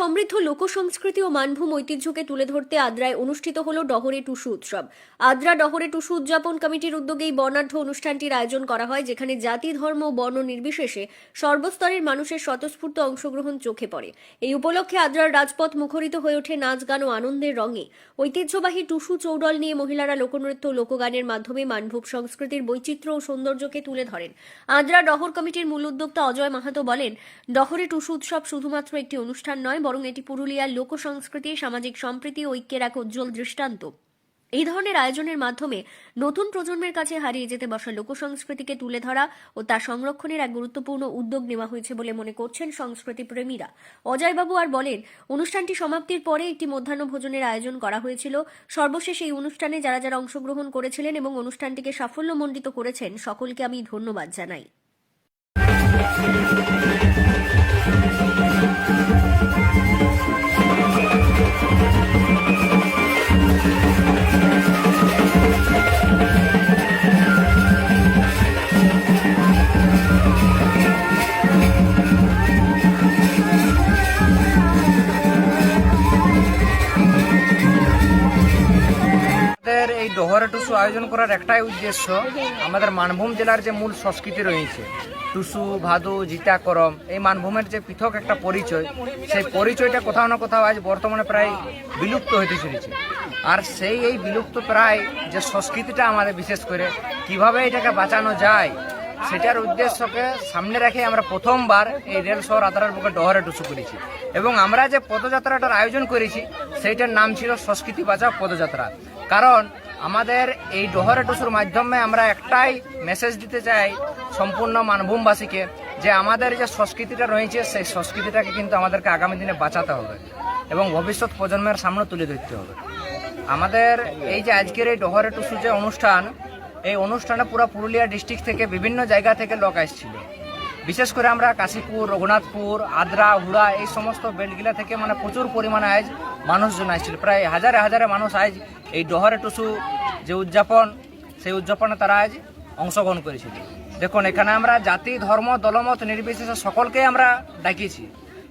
সমৃদ্ধ লোকসংস্কৃতি ও মানভূম ঐতিহ্যকে তুলে ধরতে আদ্রায় অনুষ্ঠিত হল ডহরে টুসু উৎসব। আদ্রা ডহরে টুসু উদযাপন কমিটির উদ্যোগেই বর্ণাঢ্য অনুষ্ঠানটির আয়োজন করা হয়, যেখানে জাতি, ধর্ম ও বর্ণ নির্বিশেষে সর্বস্তরের মানুষের স্বতঃস্ফূর্ত অংশগ্রহণ চোখে পড়ে। এই উপলক্ষে আদ্রার রাজপথ মুখরিত হয়ে ওঠে নাচ, গান ও আনন্দের রঙে। ঐতিহ্যবাহী টুসু চৌডল নিয়ে মহিলারা লোকনৃত্য ও লোকগানের মাধ্যমে মানভূম সংস্কৃতির বৈচিত্র্য ও সৌন্দর্যকে তুলে ধরেন। আদ্রা ডহর কমিটির মূল উদ্যোক্তা অজয় মাহাতো বলেন, ডহরে টুসু উৎসব শুধুমাত্র একটি অনুষ্ঠান নয়, বরং এটি পুরুলিয়ার লোকসংস্কৃতি, সামাজিক সম্প্রীতি ও ঐক্যের এক উজ্জ্বল দৃষ্টান্ত। এই ধরনের আয়োজনের মাধ্যমে নতুন প্রজন্মের কাছে হারিয়ে যেতে বসা লোকসংস্কৃতিকে তুলে ধরা ও তা সংরক্ষণের এক গুরুত্বপূর্ণ উদ্যোগ নেওয়া হয়েছে বলে মনে করছেন সংস্কৃতি প্রেমীরা। অজয়বাবু আর বলেন, অনুষ্ঠানটি সমাপ্তির পরে একটি মধ্যাহ্ন ভোজনের আয়োজন করা হয়েছিল। সর্বশেষ এই অনুষ্ঠানে যারা যারা অংশগ্রহণ করেছিলেন এবং অনুষ্ঠানটিকে সাফল্যমণ্ডিত করেছেন, সকলকে আমি ধন্যবাদ জানাই। এই ডহরে টুসু আয়োজন করার একটাই উদ্দেশ্য, আমাদের মানভূম জেলার যে মূল সংস্কৃতি রয়েছে, টুসু, ভাদু, জিতা, করম, এই মানভূমের যে পৃথক একটা পরিচয়, সেই পরিচয়টা কোথাও না কোথাও আজ বর্তমানে প্রায় বিলুপ্ত হতে চলেছে। আর এই বিলুপ্ত প্রায় যে সংস্কৃতিটা আমাদের, বিশেষ করে কিভাবে এটাকে বাঁচানো যায়, সেটার উদ্দেশ্যকে সামনে রেখে আমরা প্রথমবার এই রেল শহর আদ্রার বুকে ডহরে টুসু করেছি। এবং আমরা যে পদযাত্রাটার আয়োজন করেছি, সেইটার নাম ছিল সংস্কৃতি বাঁচাও পদযাত্রা। কারণ আমাদের এই ডহরে টুসুর মাধ্যমে আমরা একটাই মেসেজ দিতে চাই সম্পূর্ণ মানভূমবাসীকে, যে আমাদের যে সংস্কৃতিটা রয়েছে, সেই সংস্কৃতিটাকে কিন্তু আমাদেরকে আগামী দিনে বাঁচাতে হবে এবং ভবিষ্যৎ প্রজন্মের সামনে তুলে ধরতে হবে। আমাদের এই যে আজকের এই ডহরে টুসু যে অনুষ্ঠান, এই অনুষ্ঠানে পুরো পুরুলিয়া ডিস্ট্রিক্ট থেকে বিভিন্ন জায়গা থেকে লোক আসছিল। বিশেষ করে আমরা কাশীপুর, রঘুনাথপুর, আদ্রা, হুড়া, এই সমস্ত বেল্টগুলা থেকে প্রচুর পরিমাণে আজ মানুষজন আসছিল। প্রায় হাজারে হাজারে মানুষ আজ এই ডহরে টুসু যে উদযাপন, সেই উদযাপনে তারা আজ অংশগ্রহণ করেছিল। দেখুন, এখানে আমরা জাতি, ধর্ম, দলমত নির্বিশেষে সকলকেই আমরা ডাকিয়েছি।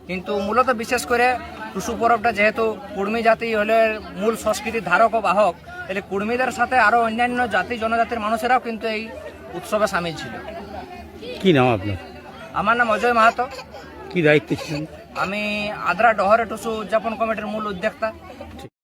কিন্তু মূলত বিশেষ করে টুসু পরবটা যেহেতু কুর্মী জাতি হলে মূল সংস্কৃতির ধারক ও বাহক, তাহলে কুর্মীদের সাথে আরও অন্যান্য জাতি জনজাতির মানুষেরাও কিন্তু এই উৎসবে সামিল ছিল। কি নাম আপনার? আমার নাম অজয় মাহাতো। কি দায়িত্ব ছিলেন? আমি আদ্রা ডহরে টুসু উদযাপন কমিটির মূল উদ্যোক্তা।